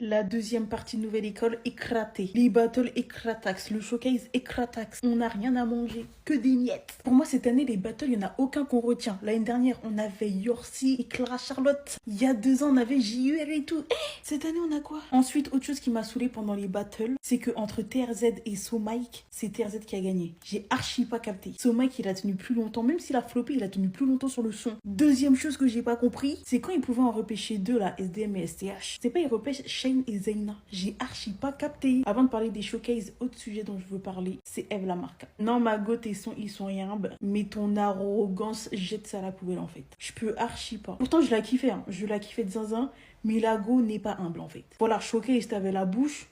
La deuxième partie de Nouvelle École éclatée. Les battles écratax, le showcase écratax. On n'a rien à manger, que des miettes. Pour moi, cette année, les battles, il n'y en a aucun qu'on retient. L'année dernière, on avait Yorsi et Clara Charlotte. Il y a 2 ans, on avait JUR et tout. Cette année, on a quoi? Ensuite, autre chose qui m'a saoulé pendant les battles, c'est que entre TRZ et So Mike, c'est TRZ qui a gagné. J'ai archi pas capté. So Mike, il a tenu plus longtemps. Même s'il a floppé, il a tenu plus longtemps sur le son. Deuxième chose que j'ai pas compris, c'est quand ils pouvaient en repêcher 2 là, SDM et STH. C'est pas ils repêchent Shane et Zeyna. J'ai archi pas capté. Avant de parler des showcases, autre sujet dont je veux parler, c'est Eve Lamarca. Non, ma gote et son, ils sont rien. Mais ton arrogance, jette ça à la poubelle en fait. Je peux archi pas. Pourtant, je la kiffais, hein. Je la kiffais de zinzin. Mais la go n'est pas humble en fait. Voilà, showcase, t'avais la bouche.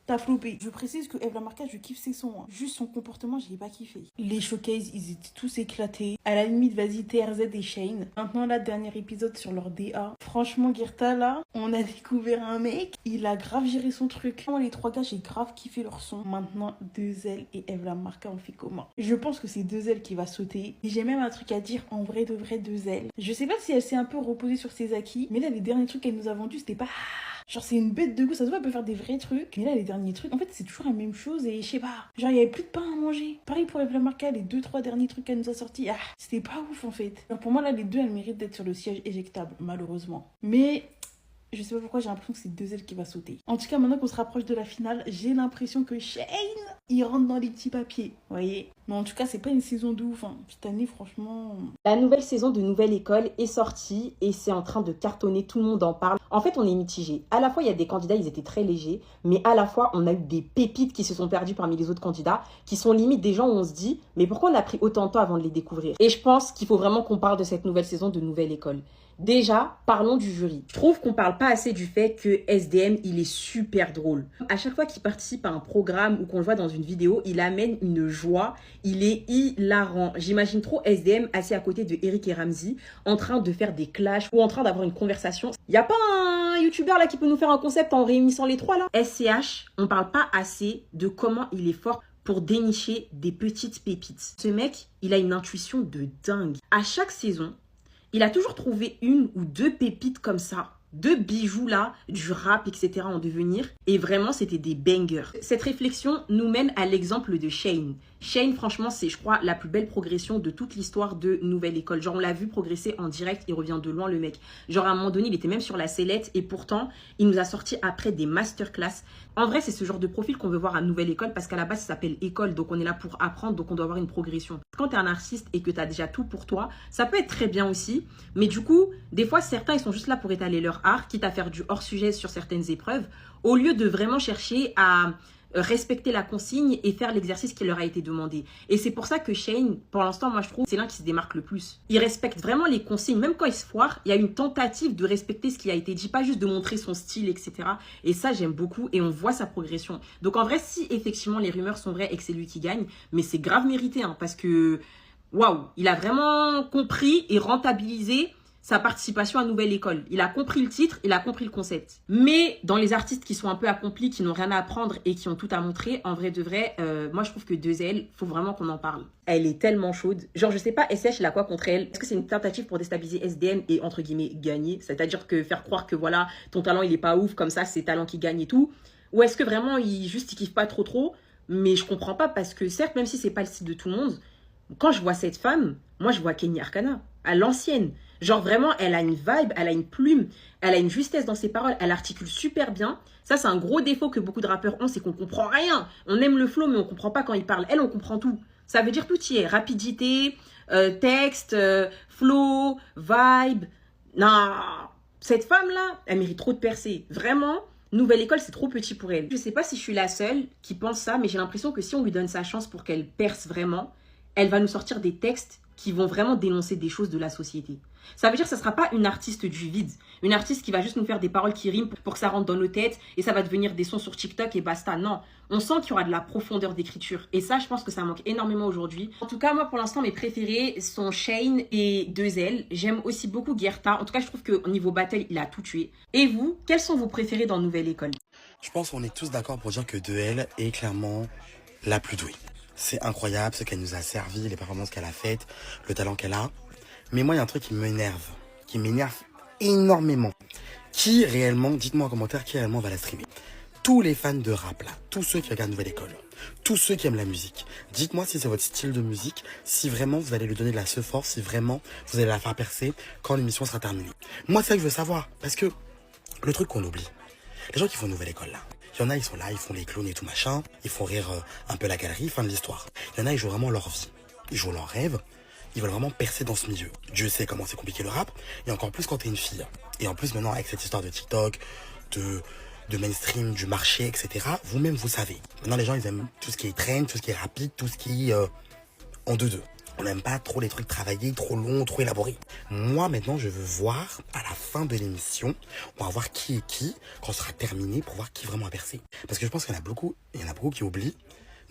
T'as floppé. Je précise que Eve Lamarca, je kiffe ses sons. Hein. Juste son comportement, je l'ai pas kiffé. Les showcases, ils étaient tous éclatés. À la limite, vas-y, TRZ et Shane. Maintenant, là, dernier épisode sur leur DA. Franchement, Guerta, là, on a découvert un mec. Il a grave géré son truc. Moi, les 3 gars, j'ai grave kiffé leur son. Maintenant, 2L et Eve Lamarca, on fait comment? Je pense que c'est 2L qui va sauter. Et j'ai même un truc à dire en vrai de vrai 2L. Je sais pas si elle s'est un peu reposée sur ses acquis. Mais là, les derniers trucs qu'elle nous a vendus, c'était pas... Genre, c'est une bête de goût, ça se voit, elle peut faire des vrais trucs. Mais là, les derniers trucs, en fait, c'est toujours la même chose et je sais pas. Genre, il y avait plus de pain à manger. Pareil pour Eve Lamarca, les 2-3 derniers trucs qu'elle nous a sortis. C'était pas ouf, en fait. Genre, pour moi, là, les deux, elles méritent d'être sur le siège éjectable, malheureusement. Mais... je sais pas pourquoi j'ai l'impression que c'est 2L qui va sauter. En tout cas, maintenant qu'on se rapproche de la finale, j'ai l'impression que Shane, il rentre dans les petits papiers. Vous voyez? Mais en tout cas, c'est pas une saison de ouf. Hein. Cette année, franchement... La nouvelle saison de Nouvelle École est sortie et c'est en train de cartonner, tout le monde en parle. En fait, on est mitigé. À la fois, il y a des candidats, ils étaient très légers, mais à la fois, on a eu des pépites qui se sont perdues parmi les autres candidats, qui sont limite des gens où on se dit, mais pourquoi on a pris autant de temps avant de les découvrir? Et je pense qu'il faut vraiment qu'on parle de cette nouvelle saison de Nouvelle École. Déjà, parlons du jury. Je trouve qu'on parle pas assez du fait que SDM, il est super drôle. À chaque fois qu'il participe à un programme ou qu'on le voit dans une vidéo, il amène une joie. Il est hilarant. J'imagine trop SDM assis à côté de Eric et Ramzy, en train de faire des clashs ou en train d'avoir une conversation. Y a pas un youtubeur là qui peut nous faire un concept en réunissant les 3 là? SCH, on parle pas assez de comment il est fort pour dénicher des petites pépites. Ce mec, il a une intuition de dingue. À chaque saison, il a toujours trouvé 1 ou 2 pépites comme ça, 2 bijoux là, du rap, etc. en devenir. Et vraiment, c'était des bangers. Cette réflexion nous mène à l'exemple de Shane. Shane, franchement, c'est, je crois, la plus belle progression de toute l'histoire de Nouvelle École. Genre, on l'a vu progresser en direct, il revient de loin, le mec. Genre, à un moment donné, il était même sur la sellette et pourtant, il nous a sorti après des masterclass. En vrai, c'est ce genre de profil qu'on veut voir à Nouvelle École parce qu'à la base, ça s'appelle école, donc on est là pour apprendre, donc on doit avoir une progression. Quand tu es un artiste et que tu as déjà tout pour toi, ça peut être très bien aussi, mais du coup, des fois, certains, ils sont juste là pour étaler leur art, quitte à faire du hors-sujet sur certaines épreuves, au lieu de vraiment chercher à respecter la consigne et faire l'exercice qui leur a été demandé. Et c'est pour ça que Shane, pour l'instant, moi je trouve, c'est l'un qui se démarque le plus. Il respecte vraiment les consignes, même quand il se foire, il y a une tentative de respecter ce qui a été dit, pas juste de montrer son style, etc. Et ça, j'aime beaucoup et on voit sa progression. Donc en vrai, si effectivement les rumeurs sont vraies et que c'est lui qui gagne, mais c'est grave mérité, hein, parce que, waouh, il a vraiment compris et rentabilisé sa participation à Nouvelle École. Il a compris le titre, il a compris le concept. Mais dans les artistes qui sont un peu accomplis, qui n'ont rien à apprendre et qui ont tout à montrer, en vrai de vrai, moi je trouve que 2L, faut vraiment qu'on en parle. Elle est tellement chaude. Genre, je sais pas, SH, il a quoi contre elle? Est-ce que c'est une tentative pour déstabiliser SDM et, entre guillemets, gagner? C'est-à-dire que faire croire que voilà, ton talent, il est pas ouf, comme ça, c'est talent qui gagne et tout. Ou est-ce que vraiment, il kiffe pas trop? Mais je comprends pas parce que, certes, même si c'est pas le style de tout le monde, quand je vois cette femme, moi je vois Kenny Arcana, à l'ancienne. Genre vraiment, elle a une vibe, elle a une plume, elle a une justesse dans ses paroles, elle articule super bien. Ça, c'est un gros défaut que beaucoup de rappeurs ont, c'est qu'on comprend rien. On aime le flow, mais on comprend pas quand ils parlent. Elle, on comprend tout. Ça veut dire tout y est. Rapidité, texte, flow, vibe. Non, cette femme-là, elle mérite trop de percer. Vraiment, Nouvelle École, c'est trop petit pour elle. Je sais pas si je suis la seule qui pense ça, mais j'ai l'impression que si on lui donne sa chance pour qu'elle perce vraiment, elle va nous sortir des textes qui vont vraiment dénoncer des choses de la société. Ça veut dire que ça ne sera pas une artiste du vide. Une artiste qui va juste nous faire des paroles qui riment pour que ça rentre dans nos têtes et ça va devenir des sons sur TikTok et basta. Non, on sent qu'il y aura de la profondeur d'écriture. Et ça, je pense que ça manque énormément aujourd'hui. En tout cas, moi, pour l'instant, mes préférés sont Shane et 2L. J'aime aussi beaucoup Guerta. En tout cas, je trouve qu'au niveau battle, il a tout tué. Et vous, quels sont vos préférés dans Nouvelle École? Je pense qu'on est tous d'accord pour dire que 2L est clairement la plus douée. C'est incroyable ce qu'elle nous a servi, les performances qu'elle a faites, le talent qu'elle a. Mais moi, il y a un truc qui m'énerve énormément. Qui réellement, dites-moi en commentaire, qui réellement va la streamer? Tous les fans de rap là, tous ceux qui regardent Nouvelle École, tous ceux qui aiment la musique, dites-moi si c'est votre style de musique, si vraiment vous allez lui donner de la force, si vraiment vous allez la faire percer quand l'émission sera terminée. Moi, c'est ça que je veux savoir, parce que le truc qu'on oublie, les gens qui font Nouvelle École là, il y en a, ils sont là, ils font les clowns et tout machin, ils font rire un peu la galerie, fin de l'histoire. Il y en a, ils jouent vraiment leur vie, ils jouent leur rêve, ils veulent vraiment percer dans ce milieu. Dieu sait comment c'est compliqué le rap, et encore plus quand t'es une fille. Et en plus maintenant avec cette histoire de TikTok, de mainstream, du marché, etc. Vous-même, vous savez. Maintenant, les gens, ils aiment tout ce qui est trend, tout ce qui est rapide, tout ce qui est en 2-2. On n'aime pas trop les trucs travaillés, trop longs, trop élaborés. Moi, maintenant, je veux voir, à la fin de l'émission, on va voir qui est qui, quand ce sera terminé, pour voir qui vraiment a percé. Parce que je pense qu'il y en a beaucoup qui oublient,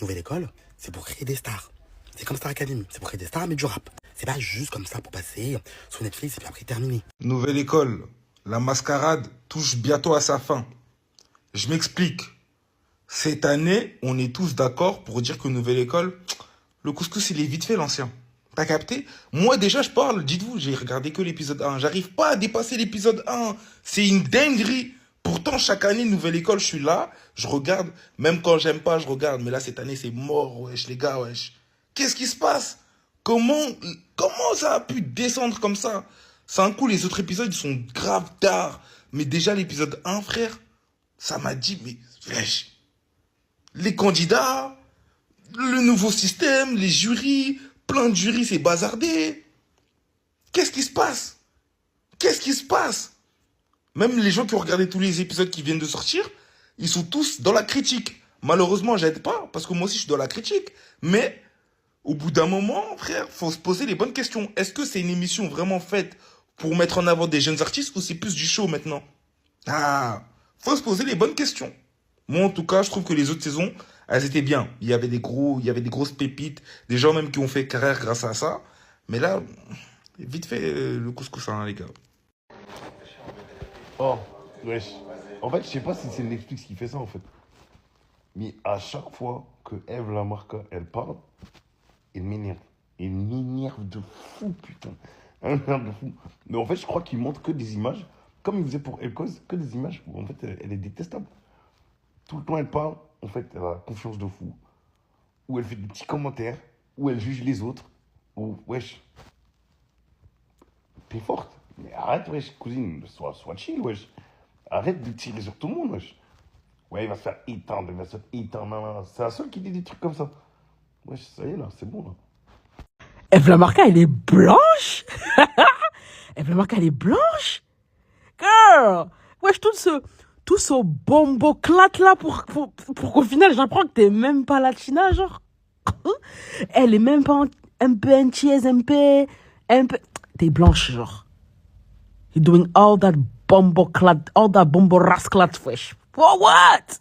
Nouvelle École, c'est pour créer des stars. C'est comme Star Academy, c'est pour créer des stars, mais du rap. C'est pas juste comme ça pour passer sur Netflix et puis après terminer. Nouvelle École, la mascarade touche bientôt à sa fin. Je m'explique. Cette année, on est tous d'accord pour dire que Nouvelle École, le couscous, il est vite fait, l'ancien. T'as capté? Moi, déjà, je parle. Dites-vous, j'ai regardé que l'épisode 1. J'arrive pas à dépasser l'épisode 1. C'est une dinguerie. Pourtant, chaque année, Nouvelle École, je suis là. Je regarde. Même quand j'aime pas, je regarde. Mais là, cette année, c'est mort, wesh, les gars, wesh. Qu'est-ce qui se passe? Comment ça a pu descendre comme ça? C'est un coup, les autres épisodes, ils sont grave tard. Mais déjà, l'épisode 1, frère, ça m'a dit, mais wesh, les candidats, le nouveau système, les jurys, plein de jurys, c'est bazardé. Qu'est-ce qui se passe? Qu'est-ce qui se passe? Même les gens qui ont regardé tous les épisodes qui viennent de sortir, ils sont tous dans la critique. Malheureusement, j'aide pas, parce que moi aussi, je suis dans la critique. Mais au bout d'un moment, frère, faut se poser les bonnes questions. Est-ce que c'est une émission vraiment faite pour mettre en avant des jeunes artistes ou c'est plus du show maintenant? Faut se poser les bonnes questions. Moi, en tout cas, je trouve que les autres saisons, elles étaient bien. Il y avait des grosses pépites, des gens même qui ont fait carrière grâce à ça. Mais là, vite fait le couscous, hein, les gars. Oh, wesh. En fait, je sais pas si c'est Netflix qui fait ça, en fait. Mais à chaque fois que Eve Lamarca, elle parle, il m'énerve. Il m'énerve de fou, putain. Il m'énerve de fou. Mais en fait, je crois qu'il montre que des images, comme il faisait pour Elle Cause, que des images où, en fait, elle est détestable. Tout le temps, elle parle, en fait, elle a confiance de fou. Où elle fait des petits commentaires, où elle juge les autres. Où, wesh, t'es forte. Mais arrête, wesh, cousine, sois chill, wesh. Arrête de tirer sur tout le monde, wesh. Ouais, il va se faire éteindre, non. C'est la seule qui dit des trucs comme ça. Wesh, ça y est, là, c'est bon, là. Eve Lamarca, elle est blanche. Eve Lamarca, elle est blanche. Girl. Wesh, tout ce bomboclate là pour qu'au final, j'apprends que t'es même pas latina, genre. Elle est même pas un peu antillaise, un peu... T'es blanche, genre. You're doing all that bomboclate, all that bombo rasclate, wesh. For what?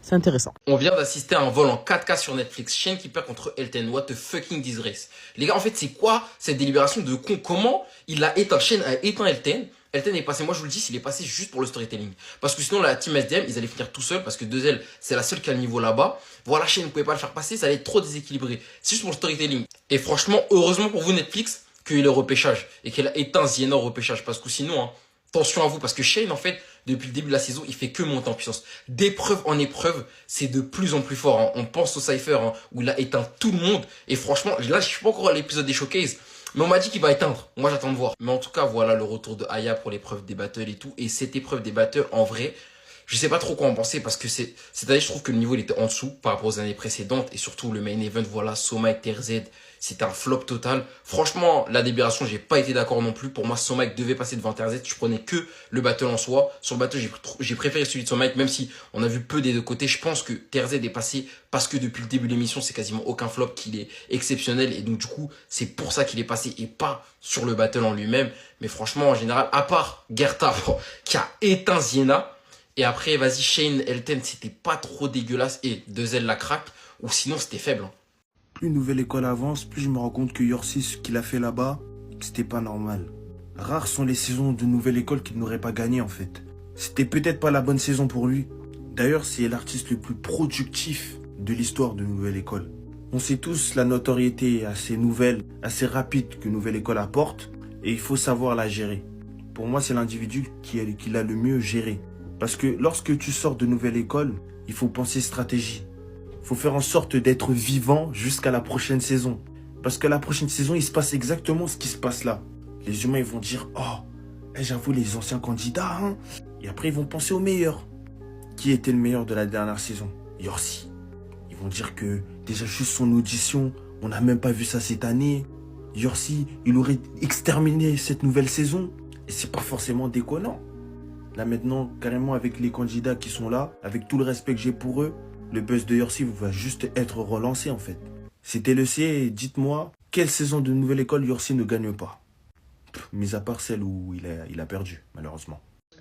C'est intéressant. On vient d'assister à un vol en 4K sur Netflix. Shanekeeper contre Elten. What the fucking disgrace. Les gars, en fait, c'est quoi cette délibération de con? Comment il a éteint Shane, a éteint Elten? Elten est passé, moi je vous le dis, il est passé juste pour le storytelling. Parce que sinon, la team SDM, ils allaient finir tout seuls parce que 2L, c'est la seule qui a le niveau là-bas. Voilà, Shane ne pouvait pas le faire passer, ça allait être trop déséquilibré. C'est juste pour le storytelling. Et franchement, heureusement pour vous, Netflix, qu'il y ait le repêchage et qu'elle a éteint Ziena au repêchage. Parce que sinon, hein, attention à vous, parce que Shane, en fait, depuis le début de la saison, il fait que monter en puissance. D'épreuve en épreuve, c'est de plus en plus fort. Hein. On pense au Cypher, hein, où il a éteint tout le monde. Et franchement, là, je suis pas encore à l'épisode des showcases, mais on m'a dit qu'il va éteindre. Moi, j'attends de voir. Mais en tout cas, voilà le retour de Aya pour l'épreuve des battles et tout. Et cette épreuve des battles, en vrai, je sais pas trop quoi en penser parce que cette année, je trouve que le niveau, il était en dessous par rapport aux années précédentes. Et surtout, le main event, voilà, Soma et TRZ, c'était un flop total. Franchement, la délibération, j'ai pas été d'accord non plus. Pour moi, Somike devait passer devant TRZ. Je prenais que le battle en soi. Sur le battle, j'ai préféré celui de Somike, même si on a vu peu des deux côtés. Je pense que TRZ est passé parce que depuis le début de l'émission, c'est quasiment aucun flop, qu'il est exceptionnel. Et donc, du coup, c'est pour ça qu'il est passé et pas sur le battle en lui-même. Mais franchement, en général, à part Gerta, qui a éteint Ziena. Et après, vas-y, Shane, Elten, c'était pas trop dégueulasse. Et 2L la craque. Ou sinon, c'était faible. Hein. Plus Nouvelle École avance, plus je me rends compte que Yorsi, ce qu'il a fait là-bas, c'était pas normal. Rares sont les saisons de Nouvelle École qu'il n'aurait pas gagné en fait. C'était peut-être pas la bonne saison pour lui. D'ailleurs, c'est l'artiste le plus productif de l'histoire de Nouvelle École. On sait tous la notoriété assez nouvelle, assez rapide que Nouvelle École apporte. Et il faut savoir la gérer. Pour moi, c'est l'individu qui l'a le mieux géré. Parce que lorsque tu sors de nouvelle école, il faut penser stratégie. Il faut faire en sorte d'être vivant jusqu'à la prochaine saison. Parce que la prochaine saison, il se passe exactement ce qui se passe là. Les humains, ils vont dire « Oh, j'avoue, les anciens candidats, hein !» Et après, ils vont penser au meilleur. Qui était le meilleur de la dernière saison? Yorsi. Ils vont dire que déjà juste son audition, on n'a même pas vu ça cette année. Yorsi, il aurait exterminé cette nouvelle saison. Et c'est pas forcément déconnant. Là maintenant, carrément avec les candidats qui sont là, avec tout le respect que j'ai pour eux, le buzz de Yorsi va juste être relancé en fait. C'était le C, dites-moi, quelle saison de nouvelle école Yorsi ne gagne pas? Mis à part celle où il a perdu, malheureusement.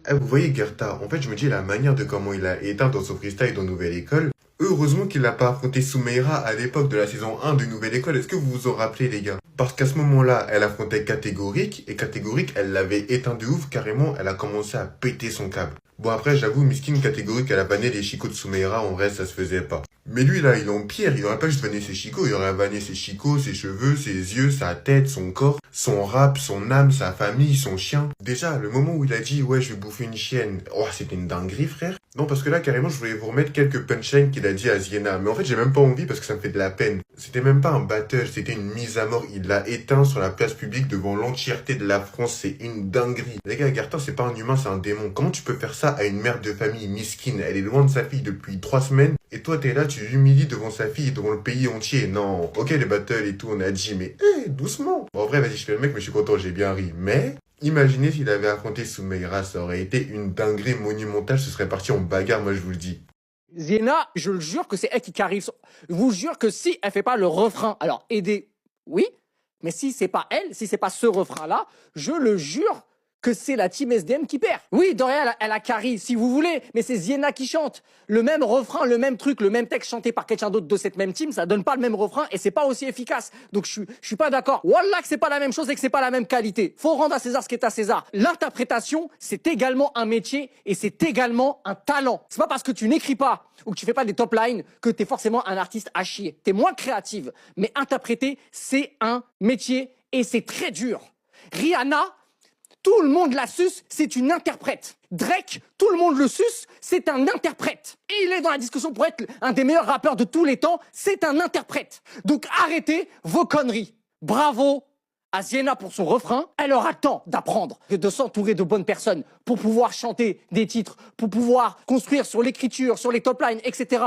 Vous voyez Gerta, en fait je me dis la manière de comment il a éteint dans son freestyle dans Nouvelle École, heureusement qu'il n'a pas affronté Soumeira à l'époque de la saison 1 de Nouvelle École, est-ce que vous vous en rappelez les gars? Parce qu'à ce moment-là, elle affrontait Catégorique, et Catégorique, elle l'avait éteint de ouf, carrément, elle a commencé à péter son câble. Bon après, j'avoue, Miskine Catégorique, elle a banné les chicots de Soumeira, en vrai ça se faisait pas. Mais lui là, il est en pire, il aurait pas juste banné ses chicots, il aurait banné ses chicots, ses cheveux, ses yeux, sa tête, son corps, son rap, son âme, sa famille, son chien. Déjà, le moment où il a dit « Ouais, je vais bouffer une chienne », oh, c'était une dinguerie, frère. Non, parce que là, carrément, je voulais vous remettre quelques punchlines qu'il a dit à Ziena. Mais en fait, j'ai même pas envie parce que ça me fait de la peine. C'était même pas un battle, c'était une mise à mort. Il l'a éteint sur la place publique devant l'entièreté de la France. C'est une dinguerie. Les gars, Gartin, c'est pas un humain, c'est un démon. Comment tu peux faire ça à une mère de famille miskine? Elle est loin de sa fille depuis 3 semaines. Et toi, t'es là, tu l'humilies devant sa fille et devant le pays entier. Non, ok, les battles et tout, on a dit, mais doucement. Bon, en vrai, vas-y, je fais le mec, mais je suis content, j'ai bien ri. Mais imaginez s'il avait affronté Soumeira, ça aurait été une dinguerie monumentale, ce serait parti en bagarre, moi je vous le dis. Ziena, je le jure que c'est elle qui carry. Je vous jure que si elle fait pas le refrain, alors aidez, oui, mais si c'est pas elle, si c'est pas ce refrain-là, je le jure que c'est la team SDM qui perd. Oui, Doria, elle a carry, si vous voulez, mais c'est Ziena qui chante. Le même refrain, le même truc, le même texte chanté par quelqu'un d'autre de cette même team, ça donne pas le même refrain et c'est pas aussi efficace. Donc je suis pas d'accord. Wallah que c'est pas la même chose et que c'est pas la même qualité. Faut rendre à César ce qui est à César. L'interprétation, c'est également un métier et c'est également un talent. C'est pas parce que tu n'écris pas ou que tu fais pas des top lines que t'es forcément un artiste à chier. T'es moins créative. Mais interpréter, c'est un métier et c'est très dur. Rihanna, tout le monde la suce, c'est une interprète. Drake, tout le monde le suce, c'est un interprète. Et il est dans la discussion pour être un des meilleurs rappeurs de tous les temps, c'est un interprète. Donc arrêtez vos conneries. Bravo à Ziena pour son refrain. Elle aura le temps d'apprendre, de s'entourer de bonnes personnes pour pouvoir chanter des titres, pour pouvoir construire sur l'écriture, sur les top lines, etc.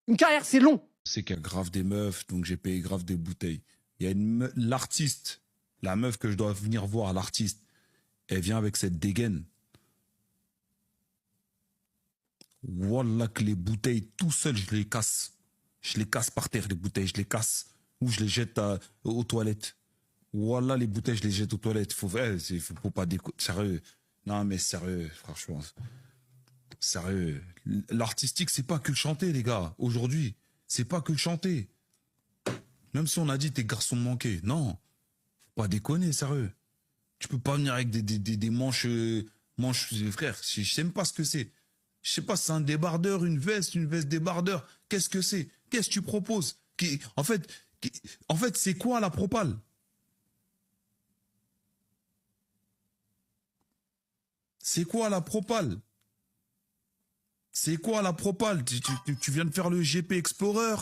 Une carrière, c'est long. C'est qu'il y a grave des meufs, donc j'ai payé grave des bouteilles. Il y a l'artiste, la meuf que je dois venir voir, l'artiste. Elle vient avec cette dégaine. Wallah que les bouteilles, tout seul, je les casse. Je les casse par terre, les bouteilles, je les casse. Ou je les jette aux toilettes. Wallah, les bouteilles, je les jette aux toilettes. Faut pas déconner. Sérieux. Non, mais sérieux, franchement. Sérieux. L'artistique, c'est pas que le chanter, les gars. Aujourd'hui, c'est pas que le chanter. Même si on a dit t'es garçon manqué. Non. Faut pas déconner, sérieux. Tu peux pas venir avec des manches, frère. Je sais même pas ce que c'est. Je sais pas, c'est un débardeur, une veste débardeur. Qu'est-ce que c'est? Qu'est-ce que tu proposes? En fait, c'est quoi la propale? C'est quoi la propale? C'est quoi la propale? Tu viens de faire le GP Explorer?